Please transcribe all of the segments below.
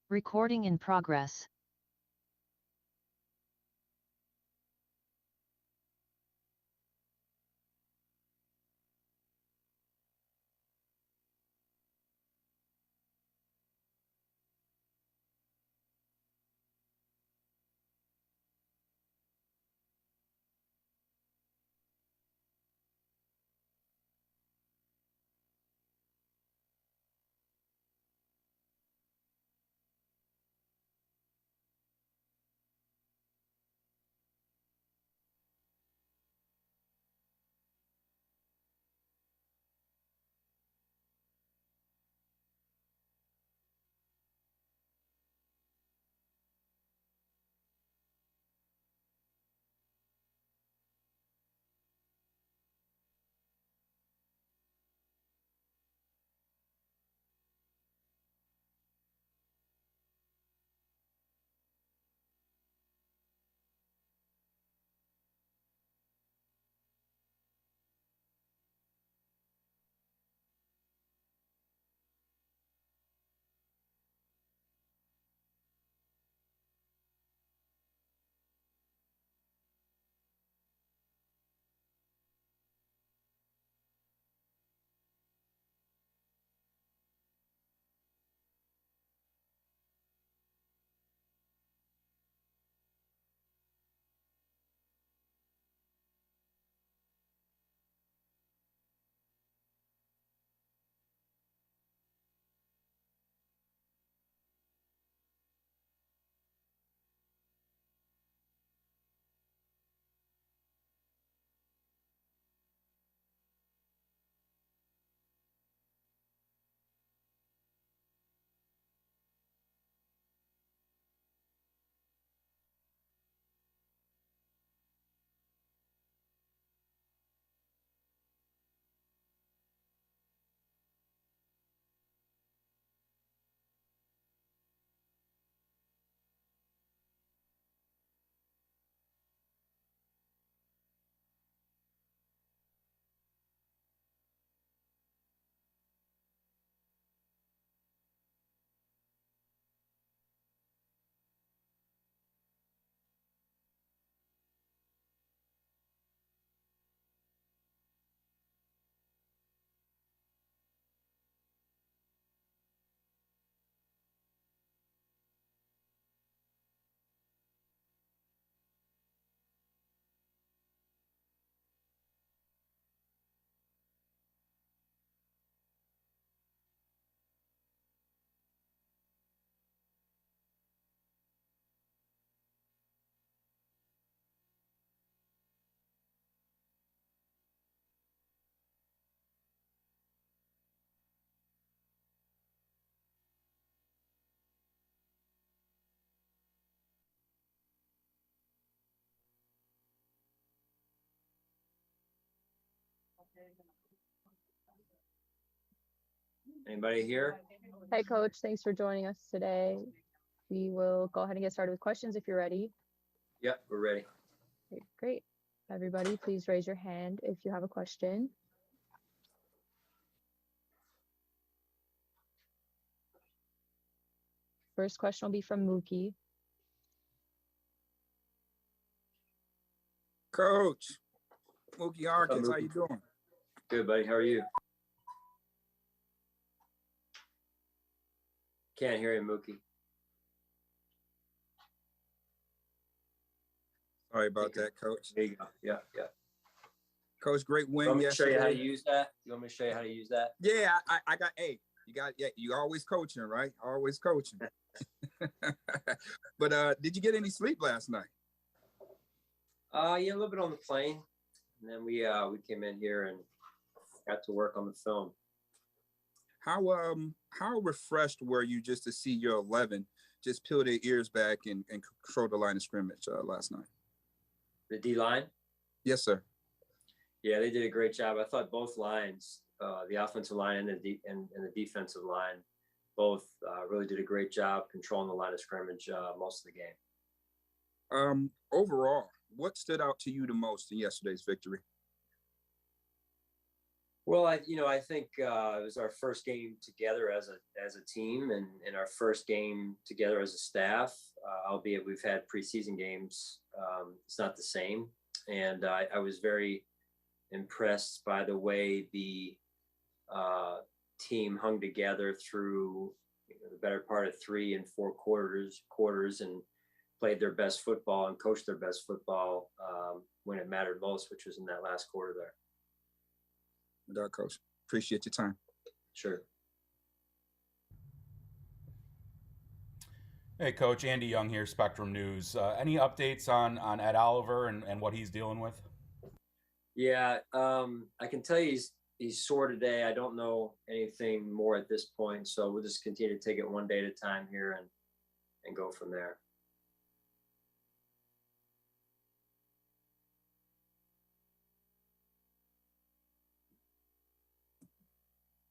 Recording in progress. Anybody here? Hey, Coach. Thanks for joining us today. We will go ahead and get started with questions if you're ready. Yep, we're ready. Okay, great. Everybody, please raise your hand if you have a question. First question will be from Mookie. Coach, Mookie Harkins, Mookie? how you doing? Good, buddy. How are you? Can't hear you, Mookie. Sorry about that, Coach. There you go. Yeah. Coach, great You win want me to show yesterday. you how to use that? You want me to show you how to use that? Yeah, I got. Hey, you always coaching, right? Always coaching. But did you get any sleep last night? Yeah, a little bit on the plane, and then we came in here and got to work on the film. How refreshed were you just to see your 11 just peel their ears back and control the line of scrimmage last night? The D line? Yes, sir. Yeah, they did a great job. I thought both lines, the offensive line and the defensive line, both really did a great job controlling the line of scrimmage most of the game. Overall, what stood out to you the most in yesterday's victory? Well, I think it was our first game together as a team, and our first game together as a staff. Albeit we've had preseason games, it's not the same. And I was very impressed by the way the team hung together through the better part of 3 and 4 quarters, and played their best football and coached their best football when it mattered most, which was in that last quarter there. Coach. Appreciate your time. Sure. Hey, Coach. Andy Young here, Spectrum News. Any updates on Ed Oliver and what he's dealing with? Yeah, I can tell you he's sore today. I don't know anything more at this point, so we'll just continue to take it one day at a time here and go from there.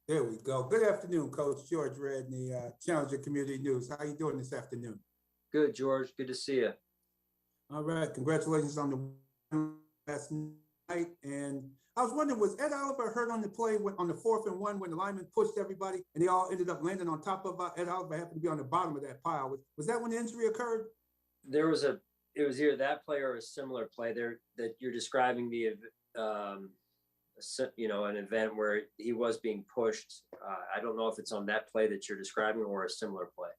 There we go. Good afternoon, Coach. George Redney, Challenger Community News. How you doing this afternoon? Good, George. Good to see you. All right. Congratulations on the win last night. And I was wondering, was Ed Oliver hurt on the play on the 4th and 1 when the lineman pushed everybody and they all ended up landing on top of Ed Oliver happened to be on the bottom of that pile? Was that when the injury occurred? It was either that play or a similar play there that you're describing an event where he was being pushed. I don't know if it's on that play that you're describing or a similar play.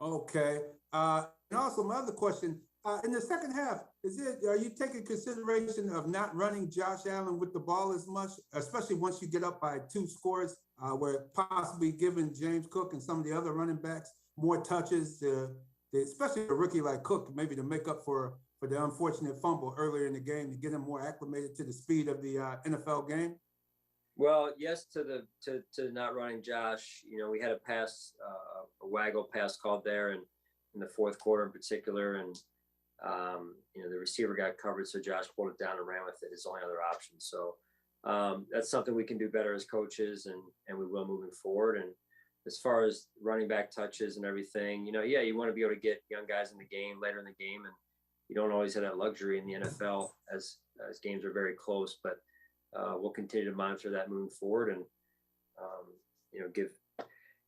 Okay. And also my other question, in the second half, are you taking consideration of not running Josh Allen with the ball as much, especially once you get up by 2 scores, where possibly giving James Cook and some of the other running backs more touches, especially a rookie like Cook, maybe to make up for the unfortunate fumble earlier in the game to get him more acclimated to the speed of the NFL game? Well, yes, to not running Josh. We had a waggle pass called there, and in the 4th quarter in particular, and the receiver got covered, so Josh pulled it down and ran with it. His only other option. So that's something we can do better as coaches, and we will moving forward. And as far as running back touches and everything, you want to be able to get young guys in the game later in the game, and you don't always have that luxury in the NFL as games are very close, but we'll continue to monitor that moving forward and,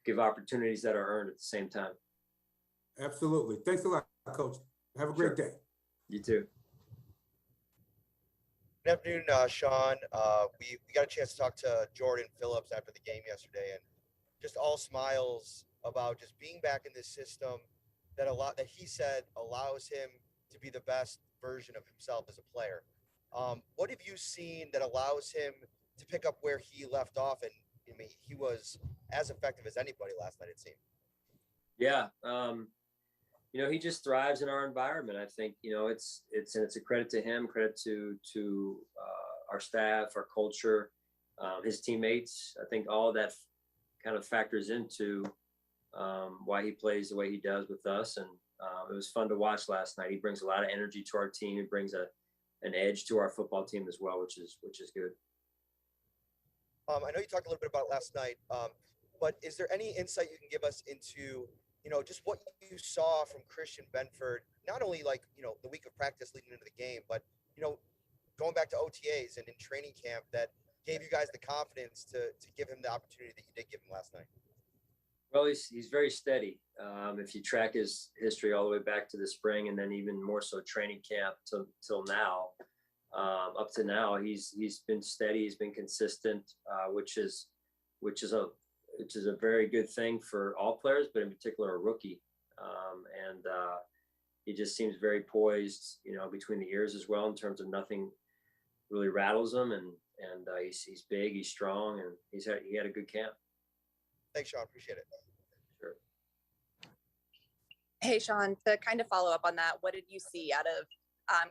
give opportunities that are earned at the same time. Absolutely. Thanks a lot, Coach. Have a great day. You too. Good afternoon, Sean. We got a chance to talk to Jordan Phillips after the game yesterday, and just all smiles about just being back in this system that he said allows him to be the best version of himself as a player. What have you seen that allows him to pick up where he left off? And I mean, he was as effective as anybody last night, it seemed. Yeah. He just thrives in our environment. I think, it's a credit to him, credit to our staff, our culture, his teammates. I think all of that kind of factors into why he plays the way he does with us. And it was fun to watch last night. He brings a lot of energy to our team. He brings an edge to our football team as well, which is good. I know you talked a little bit about it last night, but is there any insight you can give us into, just what you saw from Christian Benford, not only the week of practice leading into the game, but, going back to OTAs and in training camp that gave you guys the confidence to give him the opportunity that you did give him last night? Well, he's very steady. If you track his history all the way back to the spring, and then even more so training camp till now, up to now, he's been steady. He's been consistent, which is a very good thing for all players, but in particular a rookie. And he just seems very poised, between the ears as well, in terms of nothing really rattles him, and he's big, he's strong, and he had a good camp. Thanks, Sean. Appreciate it. Sure. Hey, Sean, to kind of follow up on that, what did you see out of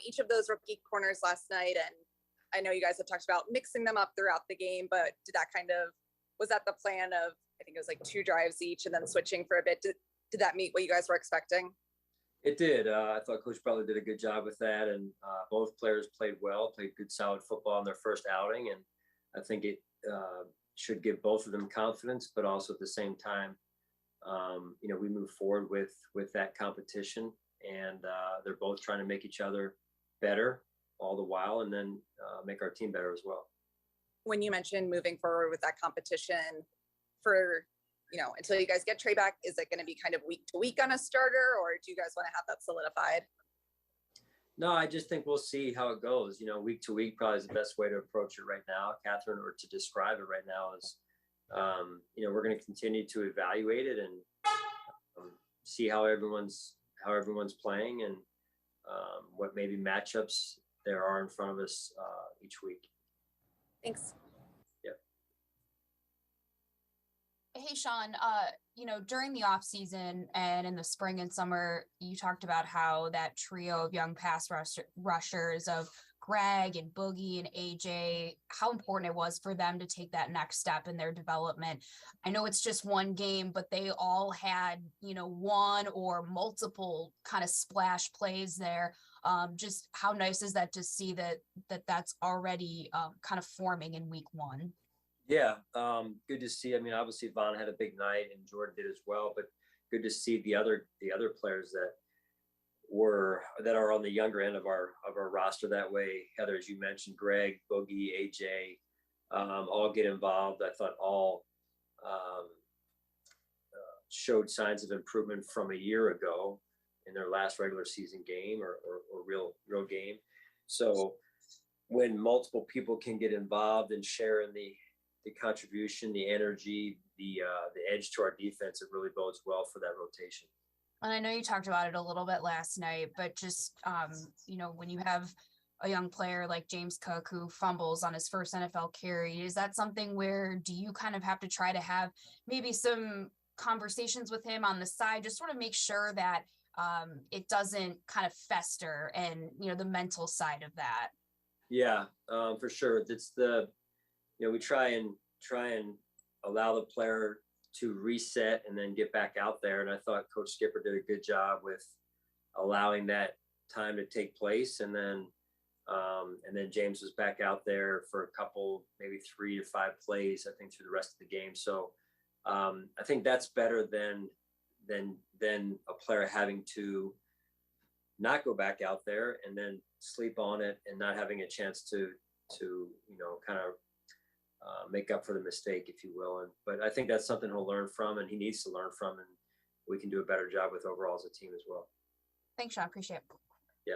each of those rookie corners last night? And I know you guys have talked about mixing them up throughout the game, but was that the plan of, I think it was like 2 drives each and then switching for a bit? Did that meet what you guys were expecting? It did. I thought Coach Butler did a good job with that, and both players played good, solid football in their first outing, and I think it should give both of them confidence, but also at the same time, we move forward with that competition, and they're both trying to make each other better all the while, and then make our team better as well. when you mentioned moving forward with that competition for, until you guys get Trey back, is it going to be kind of week to week on a starter, or do you guys want to have that solidified? No, I just think we'll see how it goes. Week to week probably is the best way to approach it right now, Catherine, or to describe it right now is, we're going to continue to evaluate it and see how everyone's playing and what maybe matchups there are in front of us each week. Thanks. Hey, Sean, during the off season and in the spring and summer, you talked about how that trio of young pass rushers of Greg and Boogie and AJ, how important it was for them to take that next step in their development. I know it's just one game, but they all had, one or multiple kind of splash plays there. Just how nice is that to see that's already kind of forming in week one? Yeah, good to see. I mean, obviously Vaughn had a big night and Jordan did as well, but good to see the other players that are on the younger end of our roster that way. Heather, as you mentioned, Greg, Boogie, AJ, all get involved. I thought all showed signs of improvement from a year ago in their last regular season game or real game. So when multiple people can get involved and share in the contribution, the energy, the edge to our defense, it really bodes well for that rotation. And I know you talked about it a little bit last night, but just, when you have a young player like James Cook who fumbles on his first NFL carry, is that something where do you kind of have to try to have maybe some conversations with him on the side, just sort of make sure that it doesn't kind of fester and, the mental side of that? Yeah, for sure. It's we try and allow the player to reset and then get back out there. And I thought Coach Skipper did a good job with allowing that time to take place. And then James was back out there for a couple, maybe 3 to 5 plays, I think, through the rest of the game. So I think that's better than a player having to not go back out there and then sleep on it and not having a chance to kind of make up for the mistake, if you will. But I think that's something he'll learn from, and he needs to learn from, and we can do a better job with overall as a team as well. Thanks, Sean. Appreciate it. Yeah.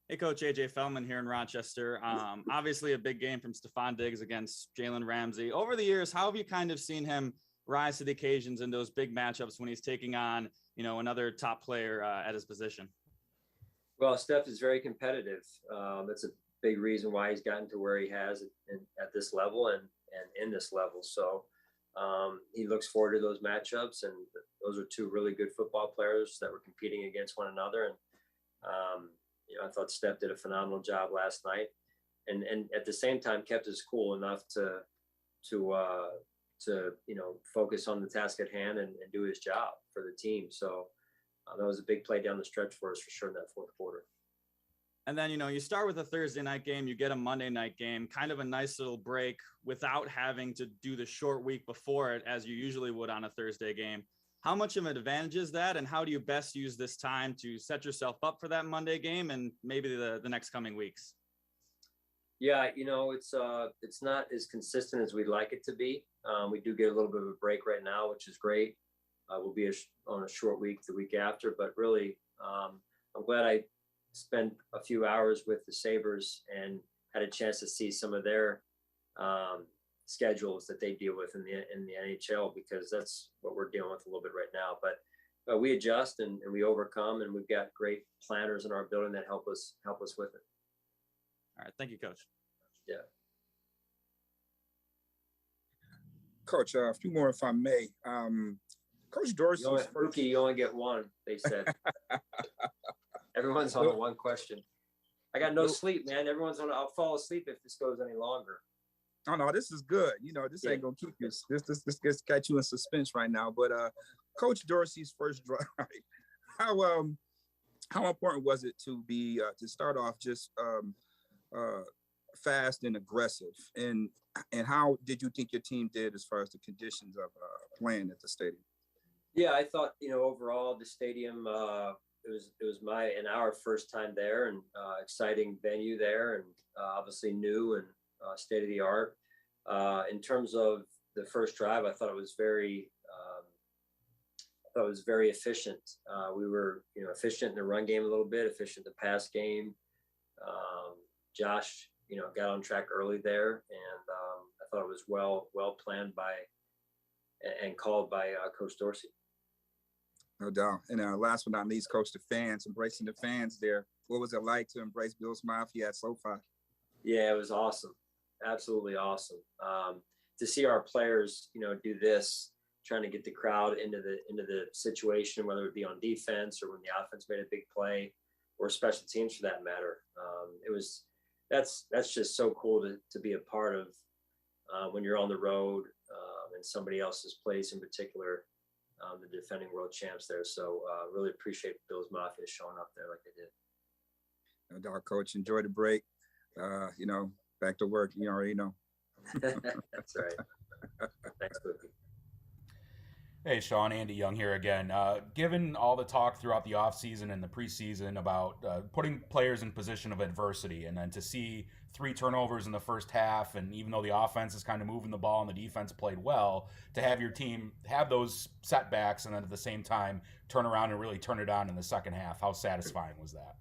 Hey, Coach AJ Feldman here in Rochester. Obviously a big game from Stephon Diggs against Jalen Ramsey. Over the years, how have you kind of seen him rise to the occasions in those big matchups when he's taking on, another top player at his position? Well, Steph is very competitive. That's a big reason why he's gotten to where he has at this level and in this level. So he looks forward to those matchups, and those are two really good football players that were competing against one another. And I thought Steph did a phenomenal job last night, and at the same time kept his cool enough to focus on the task at hand and do his job for the team. So that was a big play down the stretch for us for sure in that fourth quarter. And then, you start with a Thursday night game, you get a Monday night game, kind of a nice little break without having to do the short week before it as you usually would on a Thursday game. How much of an advantage is that? And how do you best use this time to set yourself up for that Monday game and maybe the next coming weeks? Yeah, it's not as consistent as we'd like it to be. We do get a little bit of a break right now, which is great. We'll be on a short week the week after, but really, I'm glad I spent a few hours with the Sabres and had a chance to see some of their schedules that they deal with in the NHL, because that's what we're dealing with a little bit right now. But we adjust and we overcome, and we've got great planners in our building that help us with it. All right. Thank you, Coach. Yeah. Coach, a few more if I may. Coach Dorsey. You only get one, they said. Everyone's on the one question. I got no sleep, man. I'll fall asleep if this goes any longer. Oh no, this is good. This ain't gonna keep you. This gets got you in suspense right now. But Coach Dorsey's first drive, how important was it to be to start off just fast and aggressive, and how did you think your team did as far as the conditions of playing at the stadium? Yeah, I thought overall the stadium. It was our first time there, and exciting venue there, and obviously new, and state of the art. In terms of the first drive, I thought it was very efficient. We were, efficient in the run game a little bit, efficient in the pass game. Josh, got on track early there, and I thought it was well planned and called by Coach Dorsey. No doubt. And last but not least, Coach, the fans, embracing the fans there. What was it like to embrace Bill's Mafia at SoFi? Yeah, it was awesome. Absolutely awesome. To see our players, do this, trying to get the crowd into the situation, whether it be on defense or when the offense made a big play, or special teams for that matter. That's just so cool to be a part of when you're on the road and somebody else's place, in particular, the defending world champs there. So really appreciate Bill's Mafia showing up there like they did. No doubt, Coach. Enjoy the break. Back to work. You already know. That's right. Thanks, Cookie. Hey, Sean, Andy Young here again. Given all the talk throughout the offseason and the preseason about putting players in position of adversity, and then to see 3 turnovers in the first half, and even though the offense is kind of moving the ball and the defense played well, to have your team have those setbacks and then at the same time turn around and really turn it on in the second half, how satisfying was that?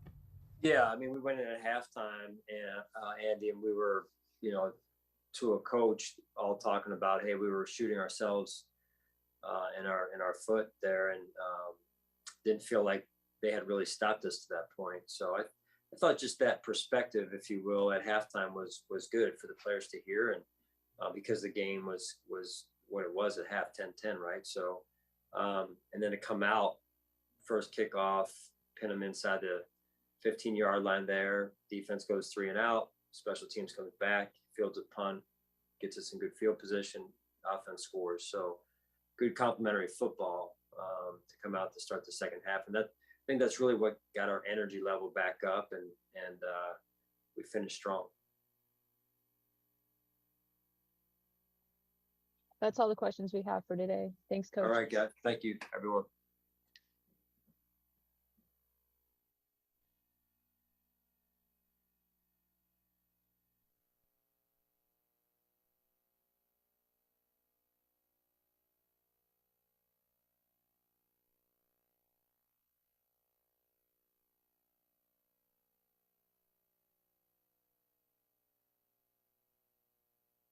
Yeah, I mean, we went in at halftime, and Andy, and we were, to a coach, all talking about, hey, we were shooting ourselves in our foot there, and didn't feel like they had really stopped us to that point. So I thought just that perspective, if you will, at halftime was good for the players to hear, and because the game was what it was at half, 10-10, right? So and then to come out, first kickoff, pin them inside the 15-yard line there, defense goes 3 and out, special teams comes back, fields a punt, gets us in good field position, offense scores. So good complementary football to come out to start the second half. And I think that's really what got our energy level back up, and we finished strong. That's all the questions we have for today. Thanks, Coach. All right, guys. Thank you, everyone.